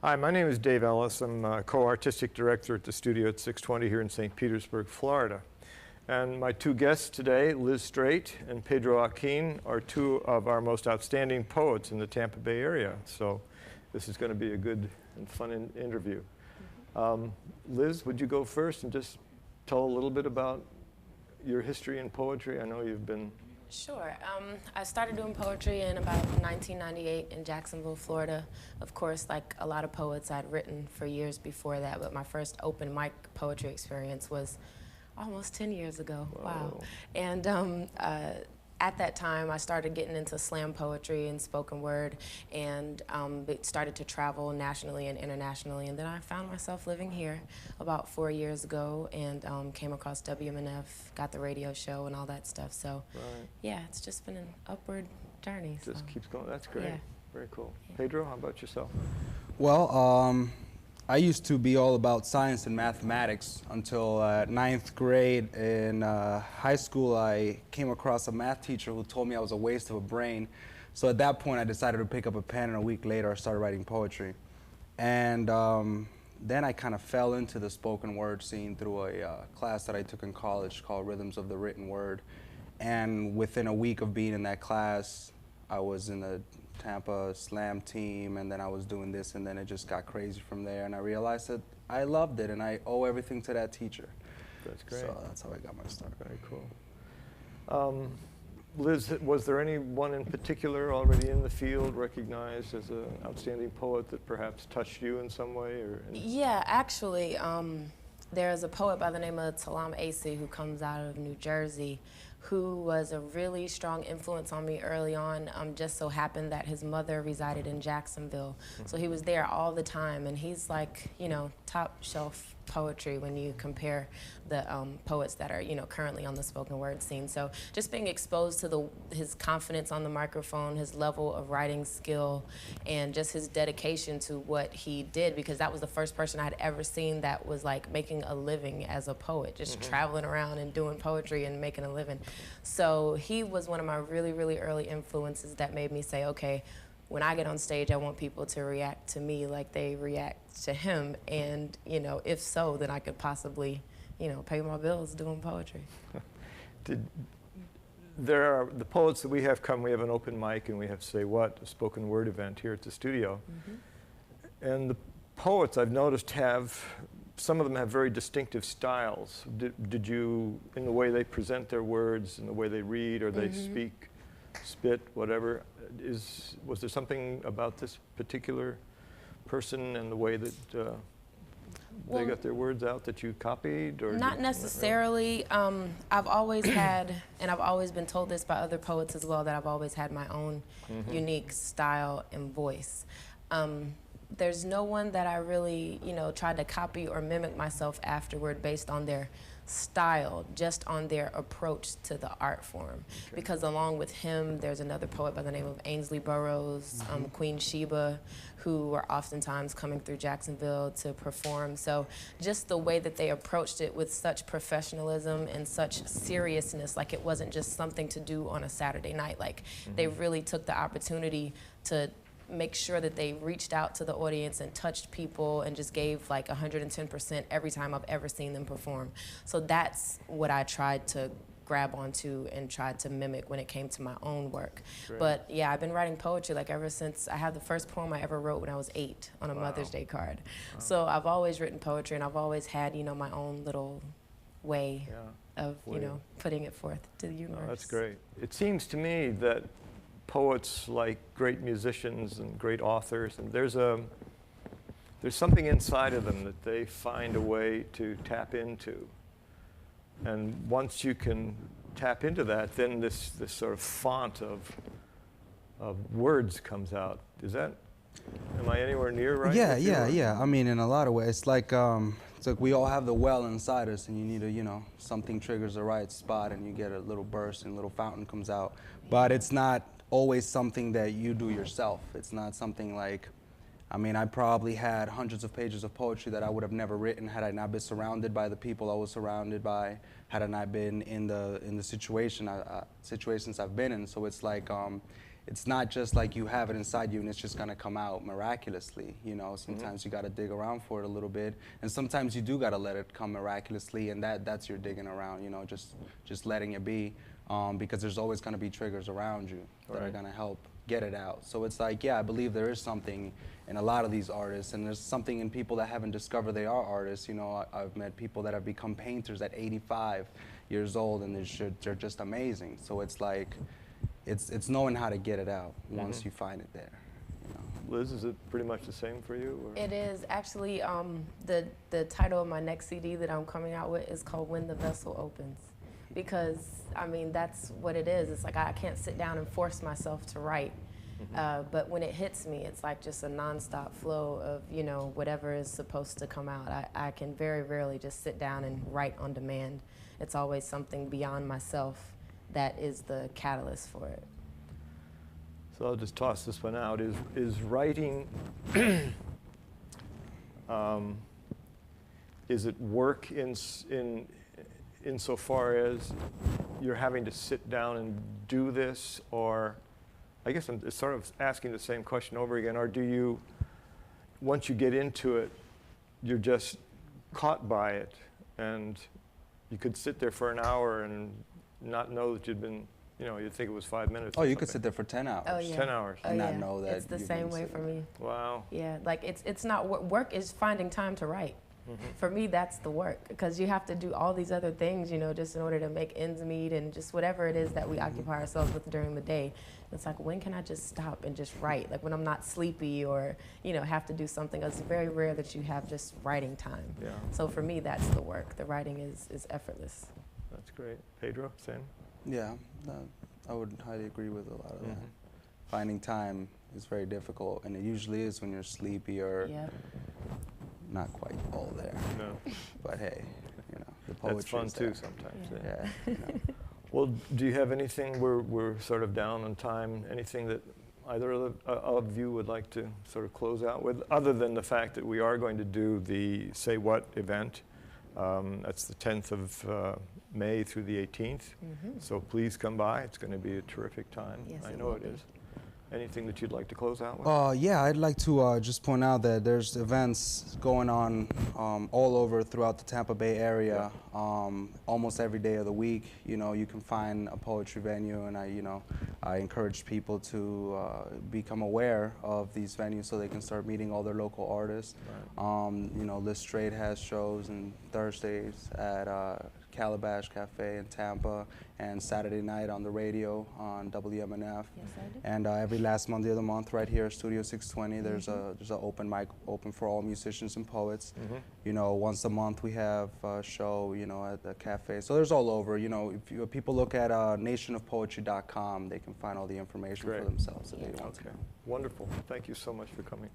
Hi, my name is Dave Ellis. I'm co-artistic director at the studio at 620 here in St. Petersburg, Florida. And my two guests today, Lizz Straight and Pedro Jarquin, are two of our most outstanding poets in the Tampa Bay area. So this is going to be a good and fun interview. Lizz, would you go first and just tell a little bit about your history in poetry? I know you've been... Sure. I started doing poetry in about 1998 in Jacksonville, Florida. Of course, like a lot of poets, I'd written for years before that, but my first open mic poetry experience was almost 10 years ago. Whoa. Wow. And at that time, I started getting into slam poetry and spoken word, and it started to travel nationally and internationally. And then I found myself living here about 4 years ago, and came across WMNF, got the radio show and all that stuff. So, yeah, it's just been an upward journey. Just keeps going. That's great. Yeah. Very cool. Yeah. Pedro, how about yourself? Well, I used to be all about science and mathematics until ninth grade. In high school, I came across a math teacher who told me I was a waste of a brain. So at that point, I decided to pick up a pen, and a week later, I started writing poetry. And then I kind of fell into the spoken word scene through a class that I took in college called Rhythms of the Written Word. And within a week of being in that class, I was in the Tampa Slam team, and then I was doing this, and then it just got crazy from there, and I realized that I loved it, and I owe everything to that teacher. That's great. So that's how I got my start. Very cool. Lizz, was there anyone in particular already in the field recognized as an outstanding poet that perhaps touched you in some way? Yeah, actually, there's a poet by the name of Talam Acey who comes out of New Jersey, who was a really strong influence on me early on. Just so happened that his mother resided in Jacksonville. So he was there all the time, and he's like, you know, top shelf poetry when you compare the poets that are, you know, currently on the spoken word scene. So just being exposed to his confidence on the microphone, his level of writing skill, and just his dedication to what he did, because that was the first person I had ever seen that was like making a living as a poet, just traveling around and doing poetry and making a living. So he was one of my really, really early influences that made me say, okay, when I get on stage, I want people to react to me like they react to him. And, you know, if so, then I could possibly, you know, pay my bills doing poetry. There are the poets that we have come, we have an open mic, and we have Say What, a spoken word event here at the studio. And the poets I've noticed some of them have very distinctive styles. Did you, in the way they present their words, in the way they read, or they speak, spit, whatever, was there something about this particular person and the way that they got their words out that you copied? Or not necessarily. I've always had, and I've always been told this by other poets as well, that I've always had my own unique style and voice. There's no one that I really, you know, tried to copy or mimic myself afterward based on their style, just on their approach to the art form. Because along with him, there's another poet by the name of Ainsley Burroughs, Queen Sheba, who were oftentimes coming through Jacksonville to perform. So just the way that they approached it with such professionalism and such seriousness, like it wasn't just something to do on a Saturday night. Like they really took the opportunity to make sure that they reached out to the audience and touched people and just gave like 110% every time I've ever seen them perform. So that's what I tried to grab onto and tried to mimic when it came to my own work. Great. But yeah, I've been writing poetry like ever since. I have the first poem I ever wrote when I was 8 on a Mother's Day card. So I've always written poetry, and I've always had, you know, my own little way of, you know, putting it forth to the universe. Oh, that's great. It seems to me that poets, like great musicians and great authors, and there's something inside of them that they find a way to tap into. And once you can tap into that, then this sort of font of words comes out. Am I anywhere near right? Yeah. I mean, in a lot of ways, it's like we all have the well inside us, and you need to, you know, something triggers the right spot, and you get a little burst, and a little fountain comes out. But it's not always something that you do yourself. It's not something like I mean, I probably had hundreds of pages of poetry that I would have never written had I not been surrounded by the people I was surrounded by, had I not been in the situations I've been in. So it's like, it's not just like you have it inside you and it's just gonna come out miraculously. You know, sometimes you gotta dig around for it a little bit, and sometimes you do gotta let it come miraculously, and that's your digging around. You know, just letting it be, because there's always gonna be triggers around you that are gonna help get it out. So it's like, yeah, I believe there is something in a lot of these artists, and there's something in people that haven't discovered they are artists. You know, I've met people that have become painters at 85 years old, and they're just amazing. So it's like, it's knowing how to get it out once you find it there. You know. Liz, is it pretty much the same for you? Or? It is. Actually, the title of my next CD that I'm coming out with is called When the Vessel Opens. Because, I mean, that's what it is. It's like I can't sit down and force myself to write. But when it hits me, it's like just a nonstop flow of, you know, whatever is supposed to come out. I can very rarely just sit down and write on demand. It's always something beyond myself that is the catalyst for it. So I'll just toss this one out. Is writing, is it work insofar as you're having to sit down and do this, or I guess I'm sort of asking the same question over again, or do you, once you get into it, you're just caught by it, and you could sit there for an hour and not know that you'd been, you know, you'd think it was 5 minutes. Oh, you could sit there for 10 hours. Oh, yeah. 10 hours. Oh, And yeah. not know that. It's the same way for me. Wow. Yeah, like it's not work is finding time to write. For me, that's the work, because you have to do all these other things, you know, just in order to make ends meet and just whatever it is that we occupy ourselves with during the day. It's like, when can I just stop and just write? Like when I'm not sleepy or, you know, have to do something. It's very rare that you have just writing time. Yeah. So for me, that's the work. The writing is effortless. That's great. Pedro, same? Yeah, I would highly agree with a lot of that. Finding time is very difficult, and it usually is when you're sleepy or not quite all there. No. But hey, you know, the poetry That's fun is too there. sometimes. Yeah. You know. Well, do you have anything, we're sort of down on time, anything that either of you would like to sort of close out with, other than the fact that we are going to do the Say What event? That's the 10th of May through the 18th. So please come by. It's going to be a terrific time. Yes, I it know will it be. is. Anything that you'd like to close out with? Yeah, I'd like to just point out that there's events going on all over throughout the Tampa Bay area, almost every day of the week. You know, you can find a poetry venue, and I encourage people to become aware of these venues so they can start meeting all their local artists. Right. You know, Lizz Straight has shows on Thursdays at Calabash Cafe in Tampa, and Saturday night on the radio on WMNF. Yes, I do. And every last Monday of the month, right here at Studio 620, there's an open mic open for all musicians and poets. You know, once a month we have a show, you know, at the cafe. So there's all over. You know, if people look at nationofpoetry.com, they can find all the information for themselves if they want to. Wonderful. Thank you so much for coming.